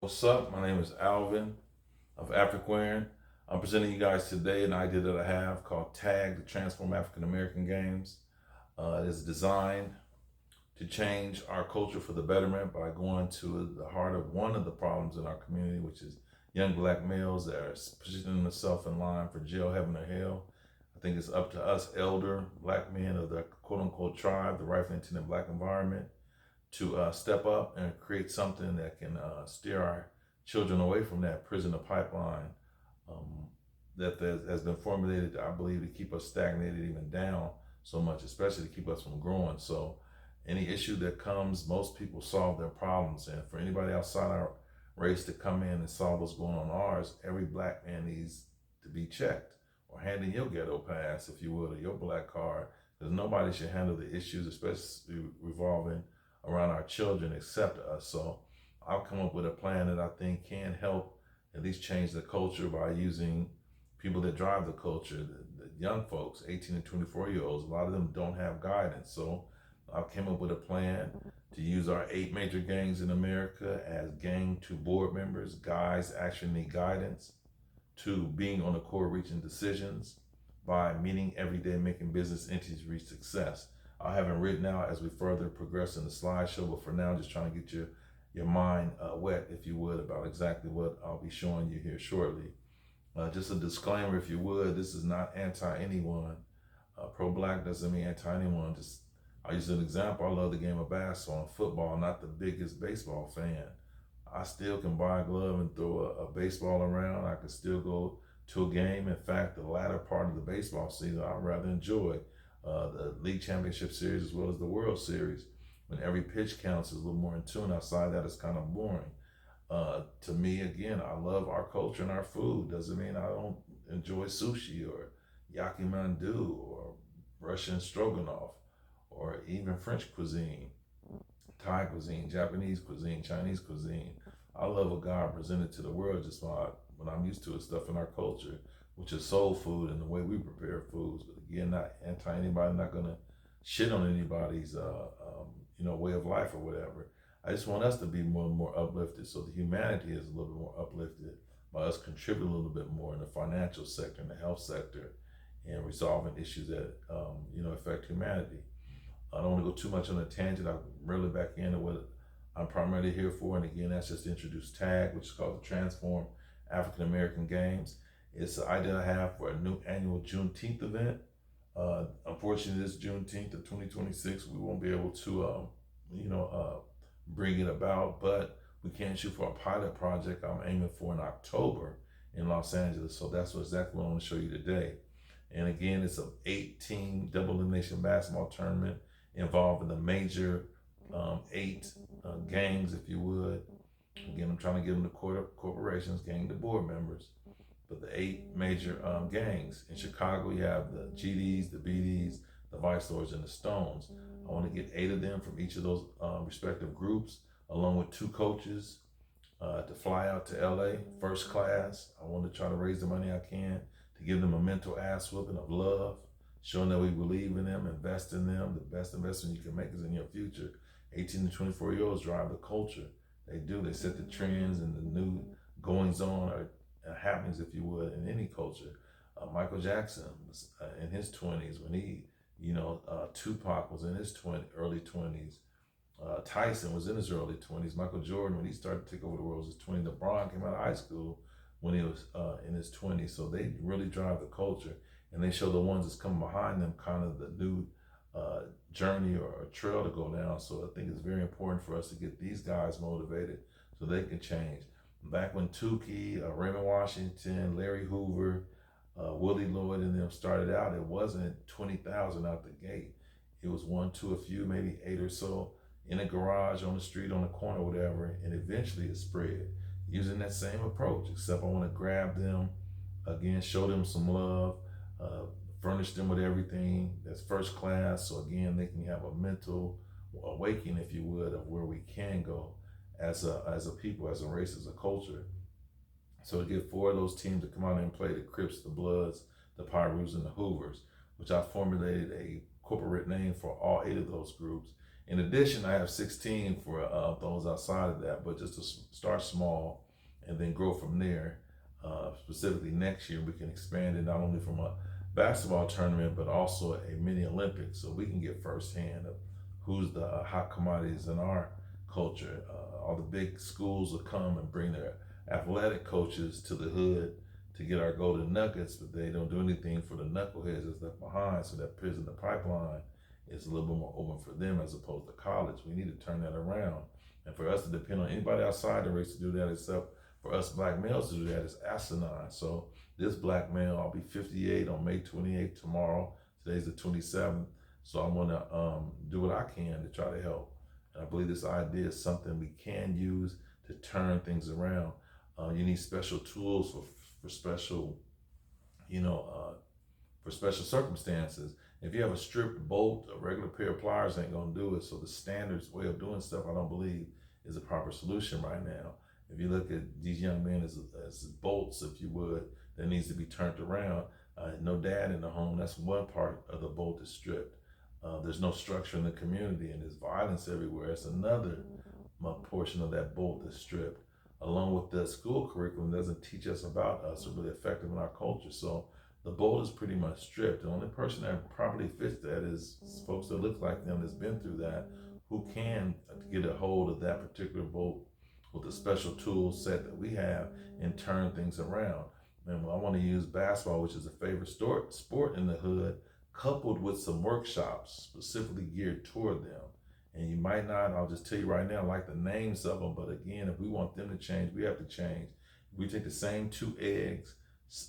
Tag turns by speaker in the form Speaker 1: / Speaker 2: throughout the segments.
Speaker 1: What's up? My name is Alvin of Africwearn. I'm presenting you guys today an idea that I have called TAG, the Transform African American Games. It is designed to change our culture for the betterment by going to the heart of one of the problems in our community, which is young black males that are positioning themselves in line for jail, heaven, or hell. I think it's up to us elder black men of the quote unquote tribe, the rightfully intended black environment, to step up and create something that can steer our children away from that prison of pipeline um, that has been formulated, I believe, to keep us stagnated even down so much, especially to keep us from growing. So any issue that comes, most people solve their problems. And for anybody outside our race to come in and solve what's going on ours, every black man needs to be checked or hand in your ghetto pass, if you would, or your black card, because nobody should handle the issues, especially revolving around our children, except us. So I'll come up with a plan that I think can help at least change the culture by using people that drive the culture, the young folks, 18 and 24-year-olds. A lot of them don't have guidance. So I came up with a plan to use our 8 major gangs in America as gang to board members. Guys actually need guidance, to being on the court reaching decisions, by meeting every day making business entities reach success. I'll have it written out as we further progress in the slideshow, but for now, just trying to get your mind wet, if you would, about exactly what I'll be showing you here shortly. Just a disclaimer, if you would, this is not anti-anyone. Pro-black doesn't mean anti-anyone. Just, I'll use an example. I love the game of basketball and football. I'm not the biggest baseball fan. I still can buy a glove and throw a baseball around. I can still go to a game. In fact, the latter part of the baseball season, I rather enjoy the league championship series as well as the World Series. When every pitch counts, is a little more in tune. Outside that, it's kind of boring. To me, again, I love our culture and our food. Doesn't mean I don't enjoy sushi or yakimandu or Russian stroganoff or even French cuisine, Thai cuisine, Japanese cuisine, Chinese cuisine. I love what God presented to the world, just by what I'm used to is stuff in our culture, which is soul food and the way we prepare foods. But again, not anti anybody, not gonna shit on anybody's way of life or whatever. I just want us to be more and more uplifted, so the humanity is a little bit more uplifted by us contributing a little bit more in the financial sector, in the health sector, and resolving issues that affect humanity. I don't want to go too much on a tangent. I'm really back into what I'm primarily here for, and again, that's just to introduce TAG, which is called the Transform African American Games. It's an idea I have for a new annual Juneteenth event. Unfortunately, this Juneteenth of 2026, we won't be able to, bring it about, but we can shoot for a pilot project I'm aiming for in October in Los Angeles. So that's exactly what I want to show you today. And again, it's an 8-team double elimination basketball tournament involving the major 8 gangs, if you would. Again, I'm trying to get them to corporations, gang to board members. But the 8 major gangs. In Chicago, you have the GDs, the BDs, the Vice Lords, and the Stones. I want to get 8 of them from each of those respective groups, along with 2 coaches to fly out to LA, first class. I want to try to raise the money I can to give them a mental ass whooping of love, showing that we believe in them, invest in them. The best investment you can make is in your future. 18 to 24-year-olds drive the culture. They do. They set the trends and the new goings on or happenings, if you would, in any culture. Michael Jackson was in his 20s when he, Tupac was in his early 20s. Tyson was in his early 20s. Michael Jordan, when he started to take over the world, was his 20s. LeBron came out of high school when he was in his 20s. So they really drive the culture, and they show the ones that's coming behind them kind of the new journey or trail to go down. So I think it's very important for us to get these guys motivated so they can change. Back when Tukey, Raymond Washington, Larry Hoover, Willie Lloyd and them started out, it wasn't 20,000 out the gate. It was 1, 2, a few, maybe 8 or so in a garage, on the street, on the corner, whatever, and eventually it spread. Using that same approach, except I want to grab them, again, show them some love, furnish them with everything that's first class, so again, they can have a mental awakening, if you would, of where we can go as a people, as a race, as a culture. So to get 4 of those teams to come out and play, the Crips, the Bloods, the Pyrus, and the Hoovers, which I formulated a corporate name for all 8 of those groups. In addition, I have 16 for those outside of that, but just to start small and then grow from there. Specifically next year, we can expand it not only from a basketball tournament, but also a mini Olympics, so we can get firsthand of who's the hot commodities in our culture. All the big schools will come and bring their athletic coaches to the hood to get our golden nuggets, but they don't do anything for the knuckleheads that's left behind. So that prison, the pipeline, is a little bit more open for them as opposed to college. We need to turn that around. And for us to depend on anybody outside the race to do that, except for us black males to do that, is asinine. So this black male, I'll be 58 on May 28th tomorrow. Today's the 27th. So I'm gonna do what I can to try to help. And I believe this idea is something we can use to turn things around. You need special tools for special, for special circumstances. If you have a stripped bolt, a regular pair of pliers ain't gonna do it. So the standards way of doing stuff, I don't believe, is a proper solution right now. If you look at these young men as bolts, if you would, that needs to be turned around. No dad in the home, that's one part of the bolt is stripped. There's no structure in the community and there's violence everywhere. That's another portion of that bolt that's stripped. Along with the school curriculum doesn't teach us about us or really effective in our culture. So the bolt is pretty much stripped. The only person that properly fits that is folks that look like them that's been through that, who can get a hold of that particular bolt with the special tool set that we have and turn things around. And I want to use basketball, which is a favorite sport in the hood, coupled with some workshops specifically geared toward them. And you might not, I'll just tell you right now, like the names of them, but again, if we want them to change, we have to change. We take the same 2 eggs,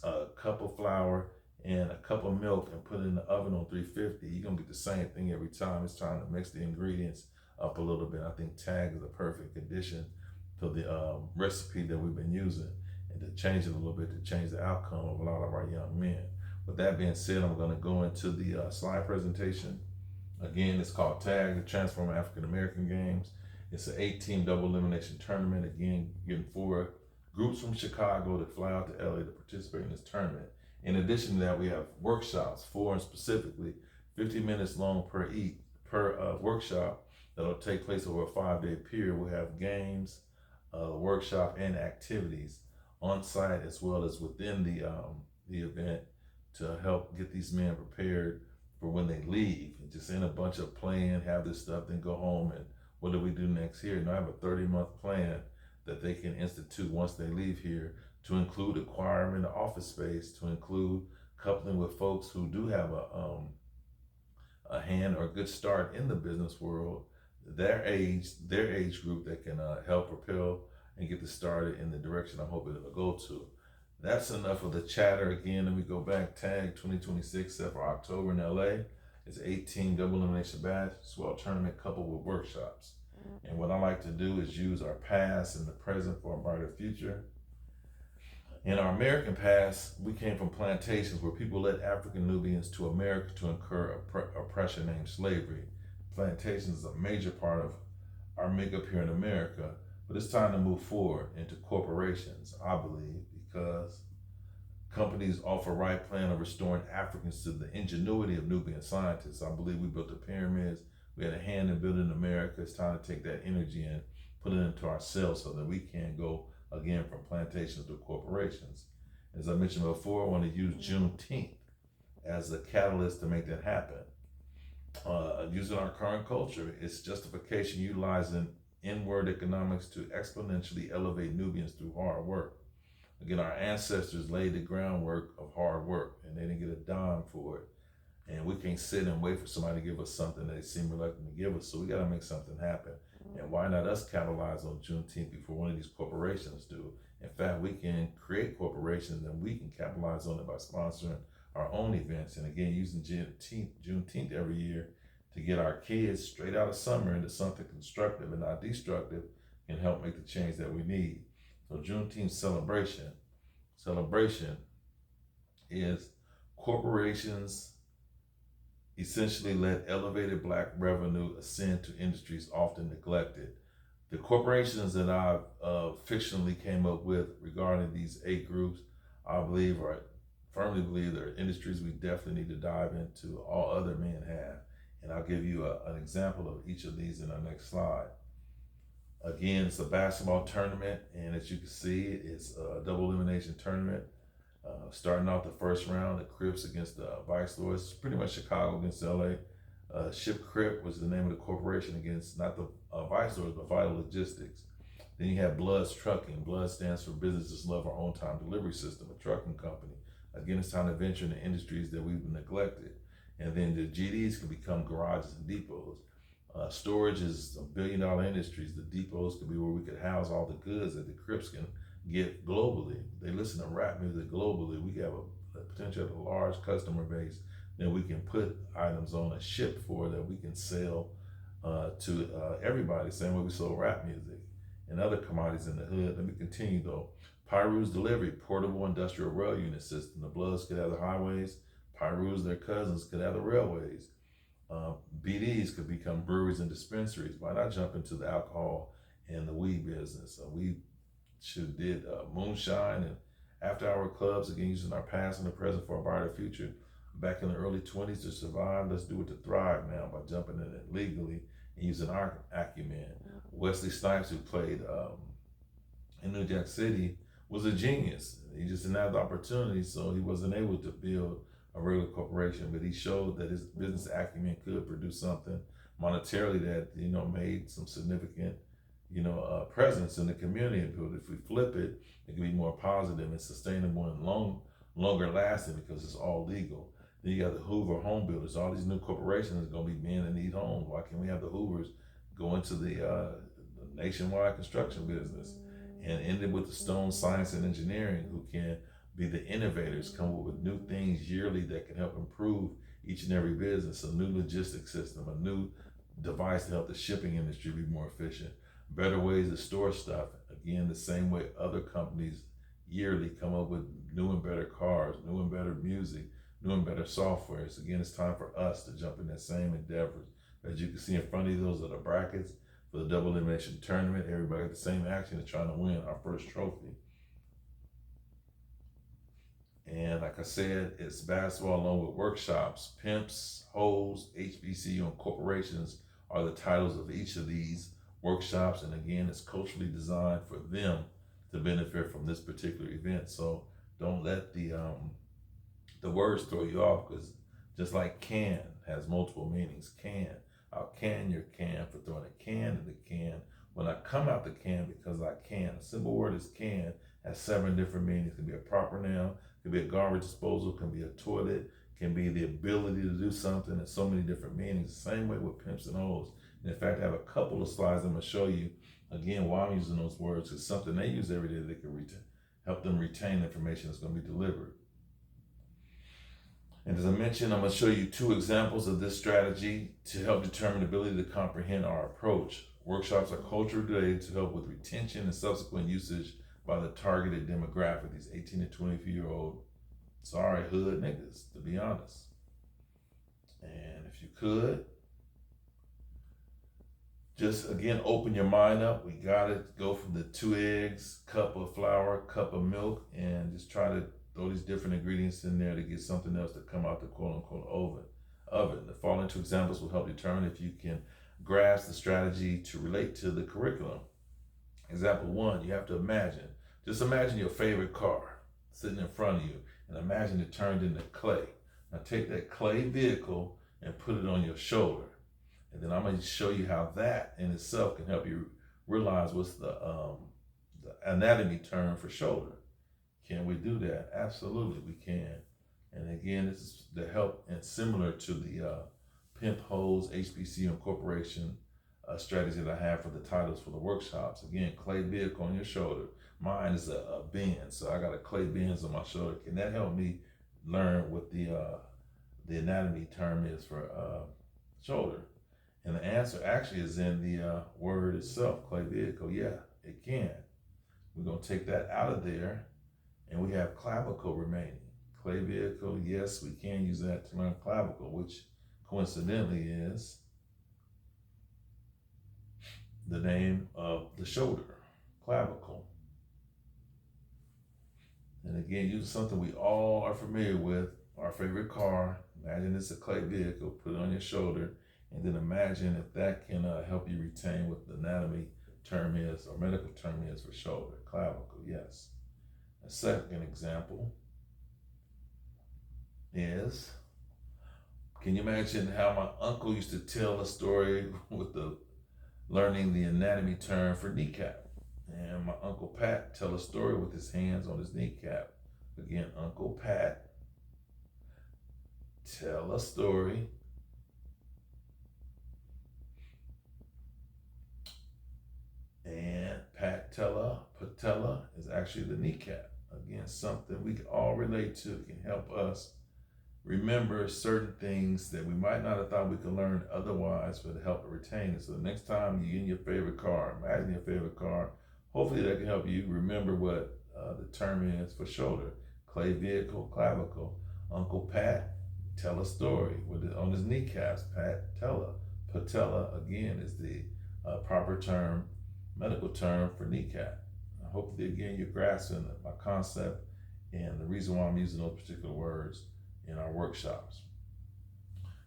Speaker 1: a cup of flour, and a cup of milk and put it in the oven on 350, you're gonna get the same thing every time. It's time to mix the ingredients up a little bit. I think Tag is a perfect addition to the recipe that we've been using, and to change it a little bit to change the outcome of a lot of our young men. With that being said, I'm gonna go into the slide presentation. Again, it's called Tag, the Transform African American Games. It's an 8-team double elimination tournament. Again, getting 4 groups from Chicago to fly out to LA to participate in this tournament. In addition to that, we have workshops, 4 and specifically 50 minutes long per workshop that'll take place over a 5-day period. We'll have games, workshop, and activities on site as well as within the event to help get these men prepared for when they leave. It just ain't a bunch of playing, have this stuff, then go home and what do we do next here? No, I have a 30-month plan that they can institute once they leave here, to include acquiring the office space, to include coupling with folks who do have a hand or a good start in the business world, their age group that can help propel and get this started in the direction I'm hoping it'll go to. That's enough of the chatter. Again, let me go back. Tag 2026 set for October in LA. It's 18 double elimination basketball tournament coupled with workshops. And what I like to do is use our past and the present for a brighter future. In our American past, we came from plantations where people led African Nubians to America to incur oppression named slavery. Plantations is a major part of our makeup here in America, but it's time to move forward into corporations, I believe, because companies offer right plan of restoring Africans to the ingenuity of Nubian scientists. I believe we built the pyramids. We had a hand in building America. It's time to take that energy and put it into ourselves so that we can go again from plantations to corporations. As I mentioned before, I want to use Juneteenth as a catalyst to make that happen. Using our current culture, it's justification utilizing inward economics to exponentially elevate Nubians through hard work. Again, our ancestors laid the groundwork of hard work and they didn't get a dime for it. And we can't sit and wait for somebody to give us something that they seem reluctant to give us. So we got to make something happen. And why not us capitalize on Juneteenth before one of these corporations do? In fact, we can create corporations and we can capitalize on it by sponsoring our own events. And again, using Juneteenth every year to get our kids straight out of summer into something constructive and not destructive can help make the change that we need. So Juneteenth celebration is corporations essentially let elevated Black revenue ascend to industries often neglected. The corporations that I fictionally came up with regarding these 8 groups, I believe, or I firmly believe, there are industries we definitely need to dive into. All other men have. And I'll give you an example of each of these in our next slide. Again, it's a basketball tournament, and as you can see, it's a double elimination tournament. Starting off the first round, the Crips against the Vice Lords. It's pretty much Chicago against LA. Ship Crip was the name of the corporation against not the Vice Lords, but Vital Logistics. Then you have Blood's Trucking. Blood stands for Businesses Love Our Own Time Delivery System, a trucking company. Again, it's time to venture into industries that we've neglected. And then the GDs can become garages and depots. Storage is $1 billion industries. The depots could be where we could house all the goods that the Crips can get globally. They listen to rap music globally. We have a potential of a large customer base that we can put items on a ship for that we can sell to everybody, same way we sold rap music and other commodities in the hood. Let me continue though. Pyru's Delivery, portable industrial rail unit system. The Bloods could have the highways. Pyru's, their cousins, could have the railways. BDs could become breweries and dispensaries. Why not jump into the alcohol and the weed business? We did moonshine and after-hour clubs, again, using our past and the present for a brighter future. Back in the early 20s to survive, let's do it to thrive now by jumping in it legally and using our acumen. Wesley Snipes, who played in New Jack City, was a genius. He just didn't have the opportunity, so he wasn't able to build a regular corporation, but he showed that his business acumen could produce something monetarily that, made some significant, presence in the community. But if we flip it, it can be more positive and sustainable and longer lasting because it's all legal. Then you got the Hoover home builders. All these new corporations are going to be men that need homes. Why can't we have the Hoovers go into the nationwide construction business and end it with the Stone Science and Engineering, who can be the innovators, come up with new things yearly that can help improve each and every business, a new logistics system, a new device to help the shipping industry be more efficient, better ways to store stuff. Again, the same way other companies yearly come up with new and better cars, new and better music, new and better software. So again, it's time for us to jump in that same endeavors. As you can see in front of you, those are the brackets for the double elimination tournament. Everybody got the same action is trying to win our first trophy. And like I said, it's basketball along with workshops. Pimps, hoes, HBCU, and corporations are the titles of each of these workshops. And again, it's culturally designed for them to benefit from this particular event. So don't let the words throw you off, because just like can has multiple meanings. Can, I'll can your can for throwing a can in the can. When I come out the can because I can. A simple word is can has 7 different meanings. It can be a proper noun, it can be a garbage disposal, it can be a toilet, it can be the ability to do something, and so many different meanings. Same way with pimps and hoes. And in fact, I have a couple of slides I'm going to show you again why I'm using those words. It's something they use every day that can help them retain information that's going to be delivered. And as I mentioned, I'm going to show you 2 examples of this strategy to help determine the ability to comprehend our approach. Workshops are culturally related to help with retention and subsequent usage by the targeted demographic, these 18 to 24-year-old, hood niggas, to be honest. And if you could, just again, open your mind up. We got to go from the 2 eggs, cup of flour, cup of milk, and just try to throw these different ingredients in there to get something else to come out the quote-unquote oven. The following 2 examples will help determine if you can grasp the strategy to relate to the curriculum. Example 1, you have to just imagine your favorite car sitting in front of you, and imagine it turned into clay. Now take that clay vehicle and put it on your shoulder. And then I'm going to show you how that in itself can help you realize what's the anatomy term for shoulder. Can we do that? Absolutely, we can. And again, this is the help and similar to the Pimp Hoes, HBCU, and Corporation strategy that I have for the titles for the workshops. Again, clay vehicle on your shoulder. Mine is a Benz, so I got a clay Benz on my shoulder. Can that help me learn what the anatomy term is for shoulder? And the answer actually is in the word itself, clay vehicle. Yeah, it can. We're going to take that out of there, and we have clavicle remaining. Clay vehicle, yes, we can use that to learn clavicle, which coincidentally is the name of the shoulder, clavicle. And again, use something we all are familiar with, our favorite car. Imagine it's a clay vehicle, put it on your shoulder, And then imagine if that can help you retain what the anatomy term is, or medical term is for shoulder, clavicle, yes. A second example is, can you imagine how my uncle used to tell a story with learning the anatomy term for kneecap? And my Uncle Pat tell a story with his hands on his kneecap. Again, Uncle Pat tell a story and patella is actually the kneecap. Again, something we can all relate to, can help us remember certain things that we might not have thought we could learn otherwise, but to help retain it. So the next time you're in your favorite car, imagine your favorite car, hopefully that can help you remember what the term is for shoulder. Clay vehicle, clavicle. Uncle Pat tell a story on his kneecaps. Patella. Patella, again, is the proper term, medical term for kneecap. Hopefully, again, you're grasping my concept and the reason why I'm using those particular words in our workshops.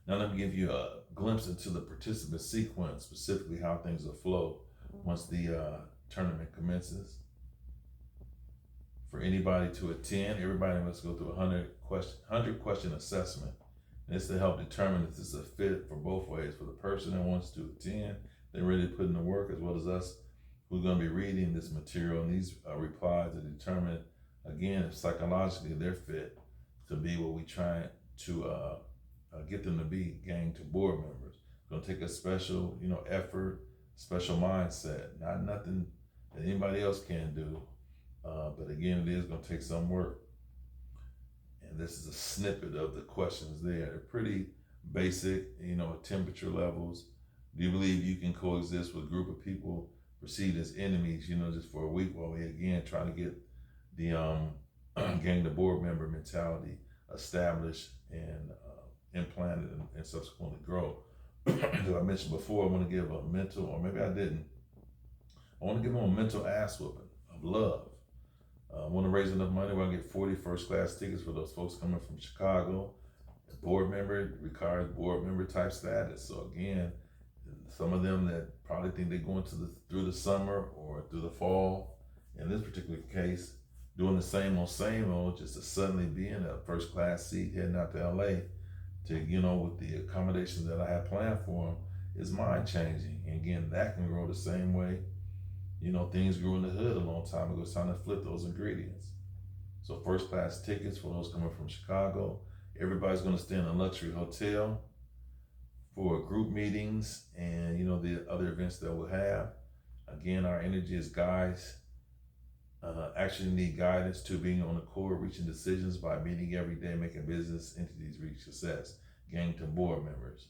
Speaker 1: Now let me give you a glimpse into the participant sequence, specifically how things will flow once the tournament commences. For anybody to attend, everybody must go through a 100 question assessment. And it's to help determine if this is a fit for both ways. For the person that wants to attend, they're ready to put in the work, as well as us who's going to be reading this material, and these replies to determine, again, if psychologically they're fit to be what we try to get them to be, gang to board members. It's going to take a special, effort, special mindset, not nothing that anybody else can do. But again, it is going to take some work. And this is a snippet of the questions there. They're pretty basic, temperature levels. Do you believe you can coexist with a group of people perceived as enemies, just for a week, while we again try to get the gang to board member mentality established and implanted and subsequently grow. As I mentioned before, I want to give a mental, or maybe I didn't, I want to give them a mental ass whooping of love. I want to raise enough money where I get 40 first class tickets for those folks coming from Chicago. Board member requires board member type status. So again, some of them that probably think they're going through the summer or through the fall, in this particular case, doing the same old, just to suddenly be in a first class seat heading out to LA to, with the accommodations that I have planned for them, is mind changing. And again, that can grow the same way, things grew in the hood a long time ago. It's time to flip those ingredients. So first class tickets for those coming from Chicago. Everybody's going to stay in a luxury hotel for group meetings and, the other events that we'll have. Again, our energy as guys actually need guidance to being on the court, reaching decisions by meeting every day, making business entities reach success, gang to board members.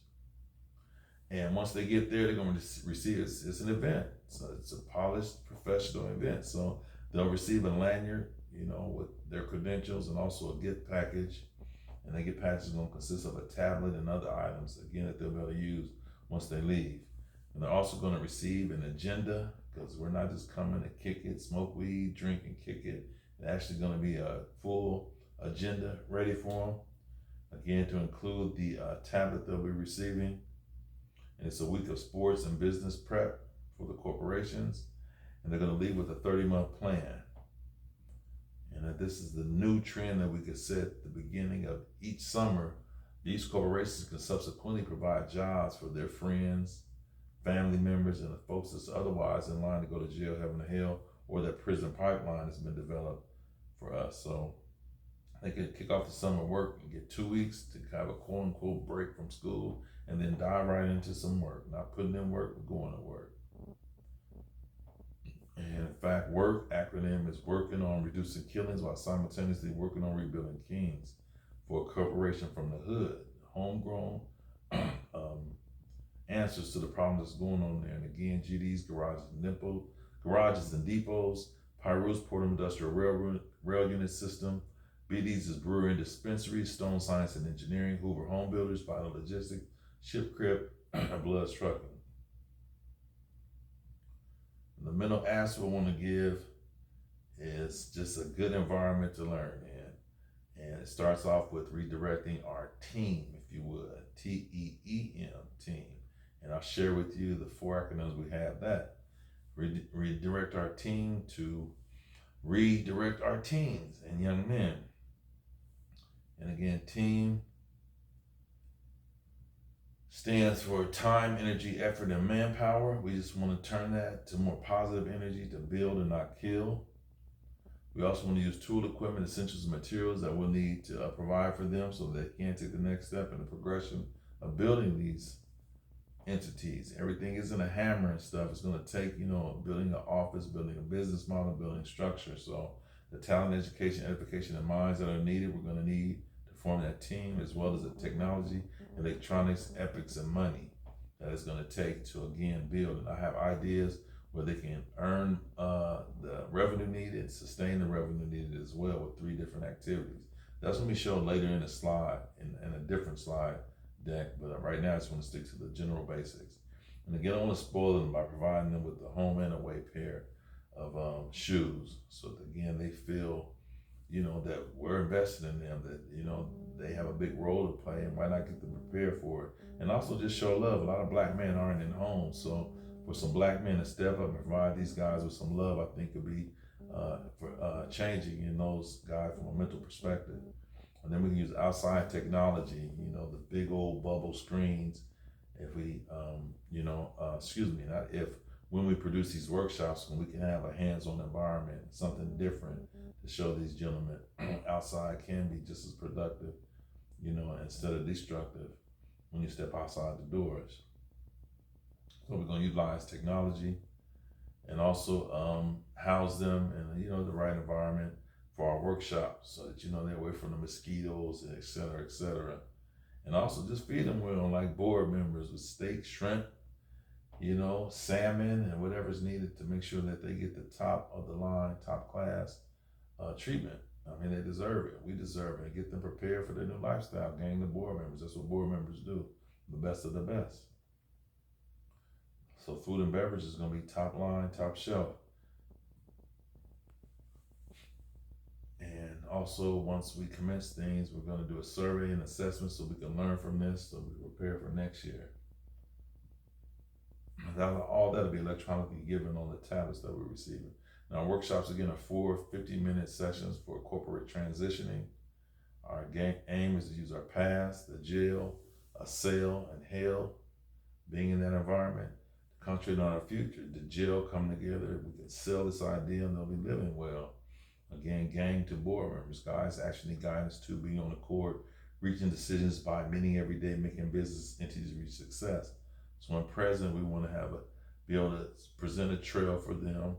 Speaker 1: And once they get there, they're going to receive, it's an event. So it's a polished professional event. So they'll receive a lanyard, with their credentials, and also a gift package. And the gift package is going to consist of a tablet and other items, again, that they'll be able to use once they leave. And they're also going to receive an agenda, because we're not just coming to kick it, smoke weed, drink, and kick it. It's actually going to be a full agenda ready for them. Again, to include the tablet they'll be receiving. And it's a week of sports and business prep for the corporations. And they're going to leave with a 30-month plan. And that this is the new trend that we could set at the beginning of each summer. These corporations can subsequently provide jobs for their friends, family members, and the folks that's otherwise in line to go to jail, heaven, or hell, or that prison pipeline has been developed for us. So they could kick off the summer work and get 2 weeks to have a quote unquote break from school, and then dive right into some work. Not putting in work, but going to work. And in fact, WORK acronym is working on reducing killings while simultaneously working on rebuilding kings, for a corporation from the hood, homegrown answers to the problems that's going on there. And again, GD's garages and depots, Pyru's Portable Industrial Rail Unit System, BD's is brewery and dispensary, Stone Science and Engineering, Hoover Home Builders, Vital Logistics, Shipcrypt, and Blood's Trucking. The mental aspect I want to give is just a good environment to learn in. And it starts off with redirecting our team, if you would, TEEM, team. And I'll share with you the 4 acronyms we have that. Redirect our team to redirect our teens and young men. And again, team stands for time, energy, effort, and manpower. We just want to turn that to more positive energy to build and not kill. We also want to use tool, equipment, essentials, and materials that we'll need to provide for them so they can take the next step in the progression of building these entities. Everything isn't a hammer and stuff. It's going to take, building an office, building a business model, building structure. So the talent, education, edification, and minds that are needed, we're going to need to form that team, as well as the technology, electronics, ethics, and money that it's going to take to, again, build. And I have ideas where they can earn the revenue needed, sustain the revenue needed as well with 3 different activities. That's going to be shown later in a slide, in a different slide deck, but right now I just want to stick to the general basics. And again, I want to spoil them by providing them with the home and away pair of shoes, so that, again, they feel, that we're invested in them, that, they have a big role to play, and why not get them prepared for it? And also just show love. A lot of black men aren't in homes, so for some black men to step up and provide these guys with some love, I think could be changing in those guys from a mental perspective. And then we can use outside technology, the big old bubble screens. If we, when we produce these workshops, when we can have a hands-on environment, something different to show these gentlemen outside can be just as productive, instead of destructive when you step outside the doors. So we're going to utilize technology and also house them in, the right environment for our workshops, so that, they're away from the mosquitoes, and et cetera, et cetera. And also just feed them well, like board members, with steak, shrimp, salmon, and whatever's needed to make sure that they get the top of the line, top class treatment. I mean, they deserve it. We deserve it. And get them prepared for their new lifestyle. Gain the board members. That's what board members do. The best of the best. So food and beverage is going to be top line, top shelf. And also, once we commence things, we're going to do a survey and assessment so we can learn from this, so we prepare for next year. All that'll be electronically given on the tablets that we're receiving. Now, workshops, again, are 4 50-minute sessions for corporate transitioning. Our aim is to use our past, the jail, a sale, and hell, being in that environment, to concentrate on our future. The jail come together, we can sell this idea, and they'll be living well. Again, gang to board members. Guys actually need guidance to being on the court, reaching decisions by meeting every day, making business entities reach success. So when present, we want to be able to present a trail for them.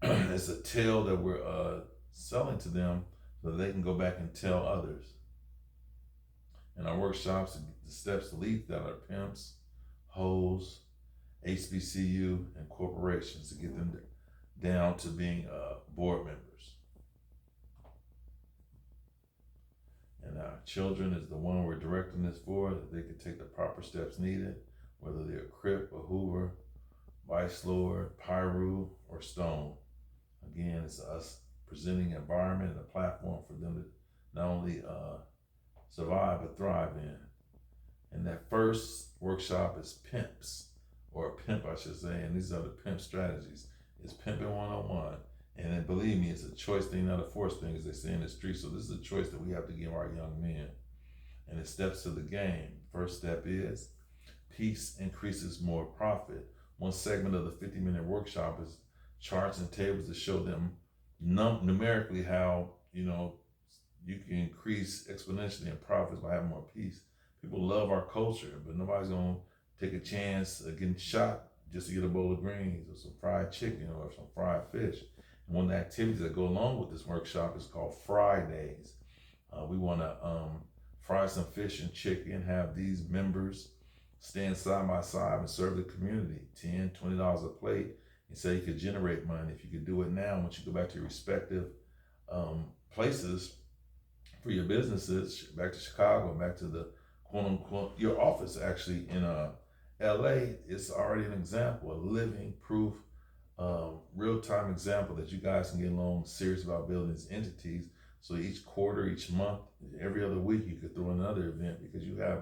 Speaker 1: It's a tale that we're selling to them so they can go back and tell others. In our workshops, the steps to lead that are pimps, hoes, HBCU, and corporations, to get them down to being board members. And our children is the one we're directing this for, that they can take the proper steps needed, whether they're Crip or Hoover, Vice Lord, Pyru, or Stone. Again, it's us presenting an environment and a platform for them to not only survive, but thrive in. And that first workshop is pimps, or a pimp, I should say, and these are the pimp strategies. It's pimping 101. And then believe me, it's a choice thing, not a force thing, as they say in the street. So this is a choice that we have to give our young men. And it steps to the game. First step is peace increases more profit. One segment of the 50-minute workshop is charts and tables to show them numerically how, you can increase exponentially in profits by having more peace. People love our culture, but nobody's going to take a chance of getting shot just to get a bowl of greens or some fried chicken or some fried fish. And one of the activities that go along with this workshop is called Fridays. We want to fry some fish and chicken, have these members stand side by side and serve the community, $10, $20 a plate. And say you could generate money. If you could do it now, once you go back to your respective places for your businesses, back to Chicago, back to the quote unquote, your office actually in LA, it's already an example, a living proof, real-time example that you guys can get along serious about building these entities. So each quarter, each month, every other week, you could throw another event, because you have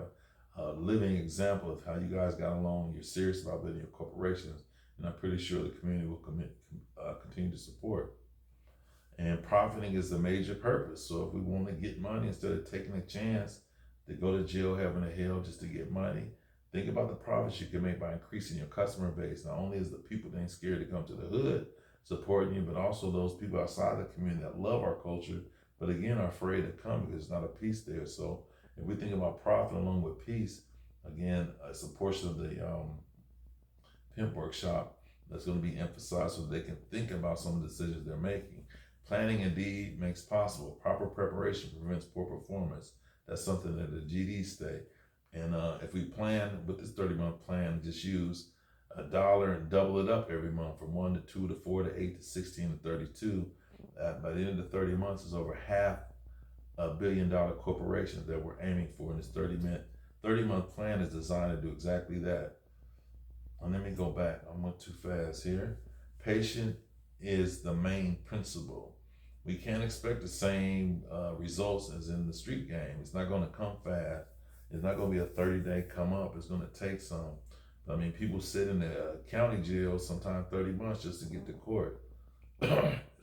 Speaker 1: a living example of how you guys got along. You're serious about building your corporations, and I'm pretty sure the community will continue to support. And profiting is the major purpose. So if we want to get money, instead of taking a chance to go to jail, heaven, or hell just to get money, think about the profits you can make by increasing your customer base. Not only is the people that ain't scared to come to the hood supporting you, but also those people outside the community that love our culture, but again are afraid to come because there's not a peace there. So if we think about profit along with peace, again, it's a portion of the pimp workshop that's going to be emphasized so they can think about some of the decisions they're making. Planning indeed makes possible. Proper preparation prevents poor performance. That's something that the GDs say. And if we plan with this 30-month plan, just use $1 and double it up every month from 1 to 2 to 4 to 8 to 16 to 32. By the end of the 30 months, is over $500 million corporation that we're aiming for. In this 30-month plan is designed to do exactly that. And let me go back. I went too fast here. Patient is the main principle. We can't expect the same results as in the street game. It's not going to come fast. It's not going to be a 30-day come up. It's going to take some. I mean, people sit in the county jail sometimes 30 months just to get to court.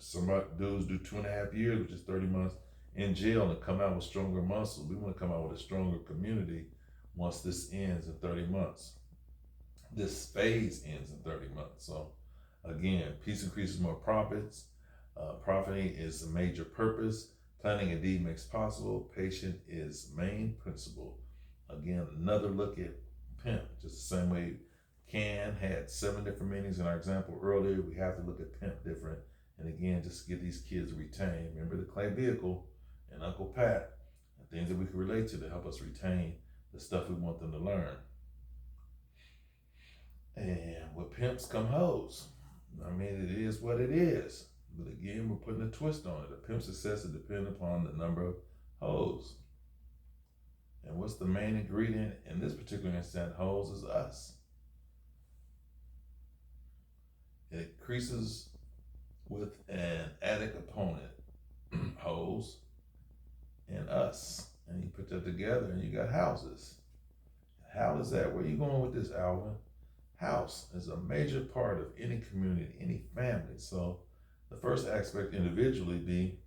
Speaker 1: Some dudes do 2.5 years, which is 30 months in jail, and come out with stronger muscles. We want to come out with a stronger community once this ends in 30 months. This phase ends in 30 months. So again, peace increases more profits. Profiting is a major purpose. Planning indeed makes possible. Patient is main principle. Again, another look at pimp, just the same way can had 7 different meanings in our example earlier. We have to look at pimp different. And again, just to get these kids retained. Remember the clay vehicle and Uncle Pat, and things that we can relate to help us retain the stuff we want them to learn. And with pimps come hoes. I mean, it is what it is. But again, we're putting a twist on it. A pimp's success is dependent upon the number of hoes. And what's the main ingredient in this particular instance? Hoes is us. It increases with an added component, hoes and us. And you put that together and you got houses. How is that? Where are you going with this, Alvin? House is a major part of any community, any family. So the first aspect individually be,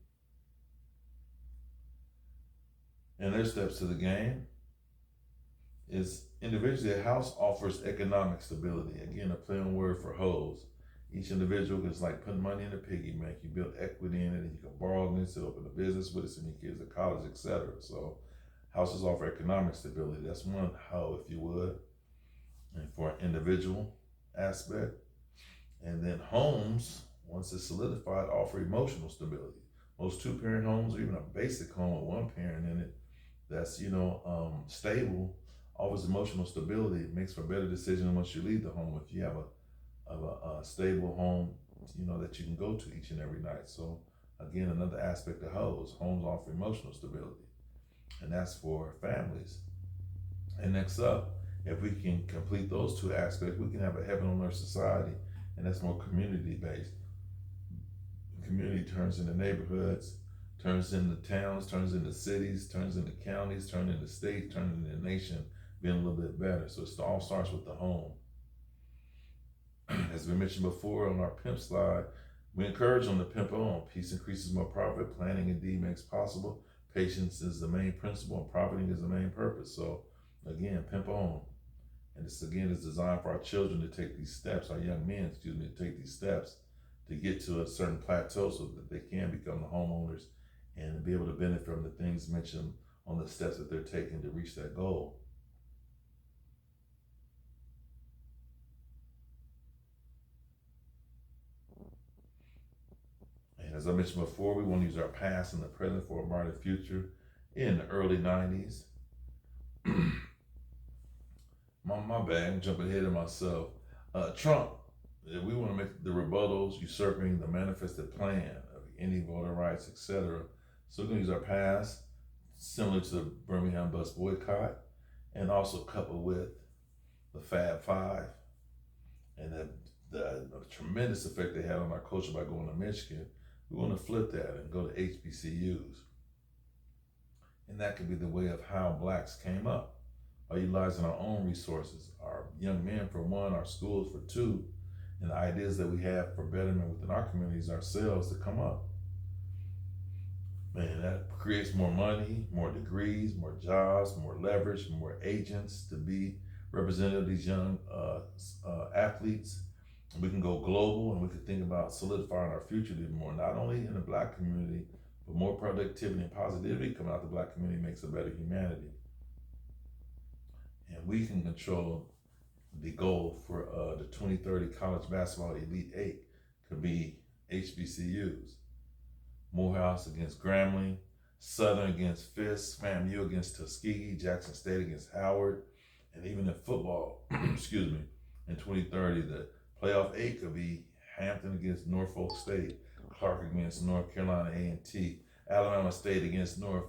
Speaker 1: and their steps to the game, is individually a house offers economic stability. Again, a play on word for hoes. Each individual is like putting money in a piggy bank. You build equity in it and you can borrow against it, open a business with it, send your kids to college, etc. So houses offer economic stability. That's one hoe, if you would. And for an individual aspect. And then homes, once it's solidified, offer emotional stability. Most 2-parent homes, or even a basic home with 1 parent in it, that's stable, offers emotional stability. It makes for better decisions once you leave the home. If you have a stable home, that you can go to each and every night. So again, another aspect of homes offer emotional stability, and that's for families. And next up, if we can complete those 2 aspects, we can have a heaven on earth society, and that's more community based. Community turns into neighborhoods, turns into towns, turns into cities, turns into counties, turns into states, turns into the nation being a little bit better. So it all starts with the home. As we mentioned before on our pimp slide, we encourage them to pimp on. Peace increases more profit. Planning indeed makes possible. Patience is the main principle, and profiting is the main purpose. So again, pimp on. And this again is designed for our children to take these steps, our young men, to take these steps to get to a certain plateau so that they can become the homeowners and be able to benefit from the things mentioned on the steps that they're taking to reach that goal. And as I mentioned before, we want to use our past and the present for a brighter future. In the early 90s, my bad, I'm jumping ahead of myself. Trump, we want to make the rebuttals usurping the manifested plan of any voter rights, etc. So we're going to use our past, similar to the Birmingham bus boycott, and also coupled with the Fab Five and the tremendous effect they had on our culture by going to Michigan. We want to flip that and go to HBCUs. And that could be the way of how blacks came up, are utilizing our own resources, our young men for one, our schools for two, and the ideas that we have for betterment within our communities ourselves to come up. Man, that creates more money, more degrees, more jobs, more leverage, more agents to be representative of these young athletes. We can go global, and we can think about solidifying our future even more, not only in the Black community, but more productivity and positivity coming out of the Black community makes a better humanity. And we can control the goal for the 2030 College Basketball Elite Eight could be HBCUs. Morehouse against Grambling, Southern against Fisk, FAMU against Tuskegee, Jackson State against Howard, and even in football, excuse me, in 2030, the playoff eight could be Hampton against Norfolk State, Clark against North Carolina A&T, Alabama State against North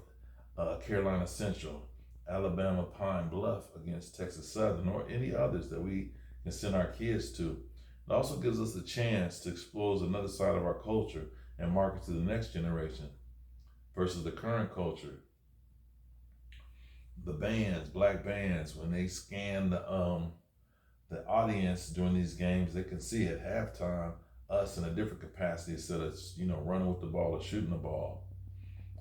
Speaker 1: Carolina Central, Alabama Pine Bluff against Texas Southern, or any others that we can send our kids to. It also gives us a chance to explore another side of our culture and market to the next generation versus the current culture. The bands, Black bands, when they scan the audience during these games, they can see at halftime us in a different capacity instead of running with the ball or shooting the ball.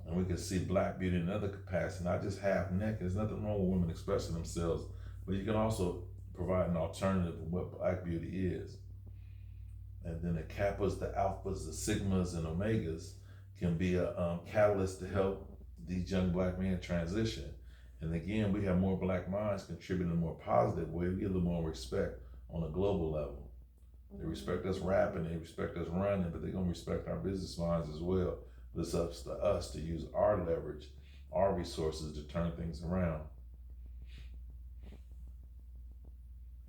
Speaker 1: And we can see Black beauty in another capacity, not just half naked. There's nothing wrong with women expressing themselves, but you can also provide an alternative of what Black beauty is. And then the Kappas, the Alphas, the Sigmas, and Omegas can be a catalyst to help these young Black men transition. And again, we have more Black minds contributing in a more positive way. We get a little more respect on a global level. They respect us rapping, they respect us running, but they're going to respect our business minds as well. But it's up to us to use our leverage, our resources to turn things around.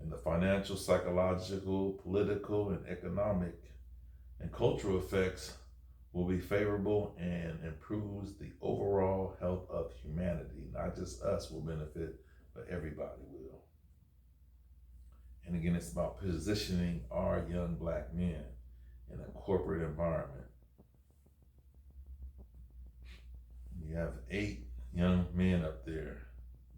Speaker 1: And the financial, psychological, political, and economic and cultural effects will be favorable and improves the overall health of humanity. Not just us will benefit, but everybody will. And again, it's about positioning our young Black men in a corporate environment. You have 8 young men up there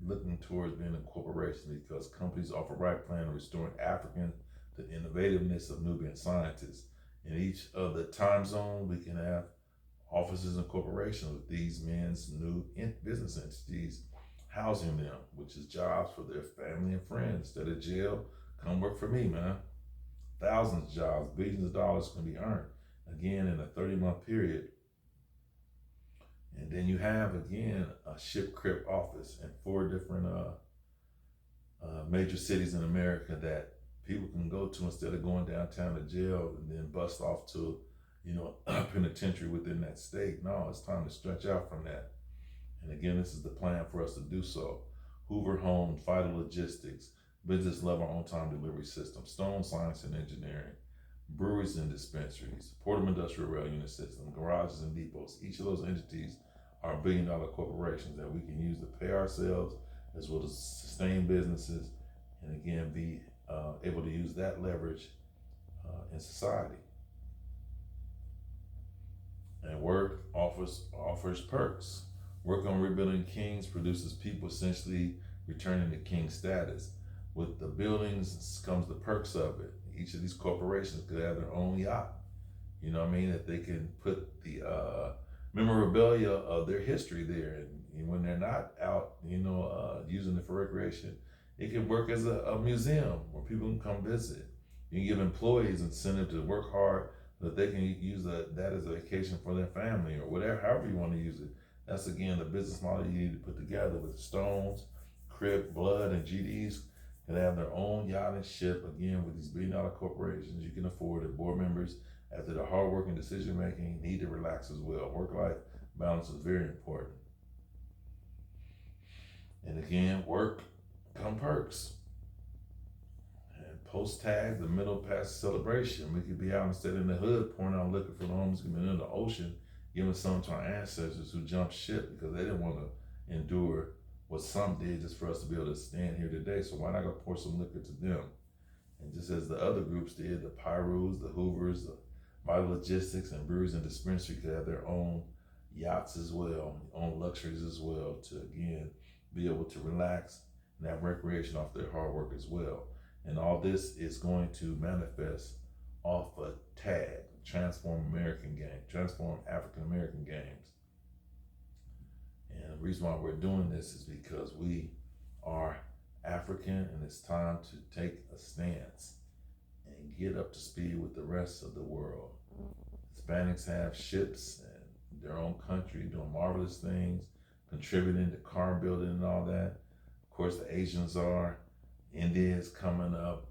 Speaker 1: looking towards being a corporation because companies offer right plan of restoring African to innovativeness of Nubian scientists. In each of the time zone, we can have offices and corporations with these men's new business entities housing them, which is jobs for their family and friends. Instead of jail, come work for me, man. Thousands of jobs, billions of dollars can be earned, again, in a 30-month period. And then you have, again, a ship crip office in 4 different major cities in America that people can go to instead of going downtown to jail and then bust off to, a penitentiary within that state. No, it's time to stretch out from that. And again, this is the plan for us to do so. Hoover Homes, Vital Logistics, Business Level On-Time Delivery System, Stone Science and Engineering, breweries and dispensaries, Portable Industrial Rail Unit System, garages and depots. Each of those entities are billion-dollar corporations that we can use to pay ourselves as well as sustain businesses, and again, be able to use that leverage in society. And work offers perks. Work on rebuilding kings produces people essentially returning to king status. With the buildings comes the perks of it. Each of these corporations could have their own yacht. You know what I mean? That they can put the memorabilia of their history there. And when they're not out, using it for recreation, it can work as a museum where people can come visit. You can give employees incentive to work hard so that they can use that as a vacation for their family or whatever, however you want to use it. That's, again, the business model you need to put together with Stones, Crip, Blood, and GDs can have their own yacht and ship, again, with these billion-dollar corporations. You can afford it. Board members, after the hard work and decision making, need to relax as well. Work-life balance is very important. And again, work come perks. And post-tag, the middle past celebration. We could be out instead in the hood pouring out liquor for the homeless, giving in the ocean, giving some to our ancestors who jumped ship because they didn't want to endure what some did just for us to be able to stand here today. So why not go pour some liquor to them? And just as the other groups did, the Pyrus, the Hoovers, the Vital Logistics, and breweries and dispensary could have their own yachts as well, own luxuries as well, to again be able to relax and have recreation off their hard work as well. And all this is going to manifest off a tag, Transform African American Games. And the reason why we're doing this is because we are African, and it's time to take a stance and get up to speed with the rest of the world. Hispanics have ships and their own country doing marvelous things, contributing to car building and all that. Of course, the Asians are. India is coming up.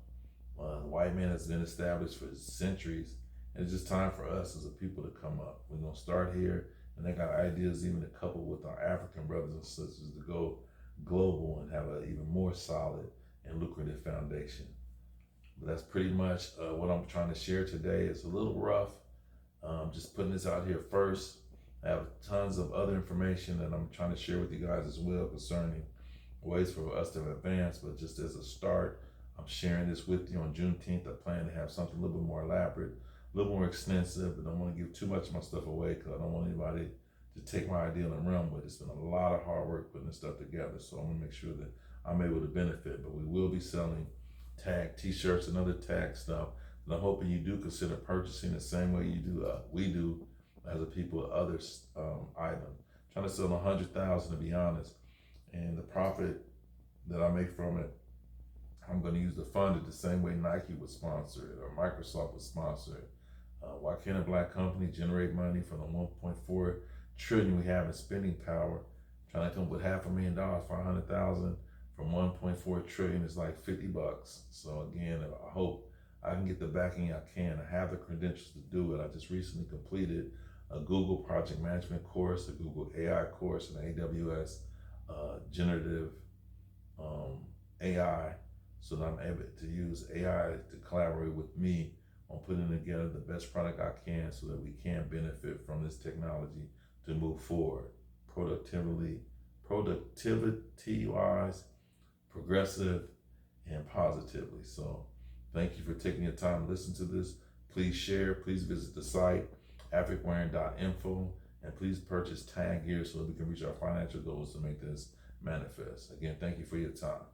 Speaker 1: The white man has been established for centuries. And it's just time for us as a people to come up. We're going to start here, and they got ideas even to couple with our African brothers and sisters to go global and have an even more solid and lucrative foundation. But that's pretty much what I'm trying to share today. It's a little rough. Just putting this out here first. I have tons of other information that I'm trying to share with you guys as well concerning ways for us to advance. But just as a start, I'm sharing this with you on Juneteenth. I plan to have something a little bit more elaborate, a little more extensive, but I don't want to give too much of my stuff away because I don't want anybody to take my idea and run with it. It's been a lot of hard work putting this stuff together, so I'm going to make sure that I'm able to benefit. But we will be selling tag t-shirts and other tag stuff, and I'm hoping you do consider purchasing the same way you do we do as a people other items. Trying to sell 100,000 to be honest, and the profit that I make from it, I'm going to use to fund it the same way Nike would sponsor it or Microsoft would sponsor it. Why can't a black company generate money from the 1.4 trillion we have in spending power? Trying to come up with $500,000, 500,000 from 1.4 trillion is like $50. So again, I hope I can get the backing I can. I have the credentials to do it. I just recently completed a Google project management course, a Google AI course, and AWS generative AI, so that I'm able to use AI to collaborate with me on putting together the best product I can so that we can benefit from this technology to move forward productivity-wise, progressive, and positively. So thank you for taking your time to listen to this. Please share, please visit the site, Africwearn.info, and please purchase tag gear so that we can reach our financial goals to make this manifest. Again, thank you for your time.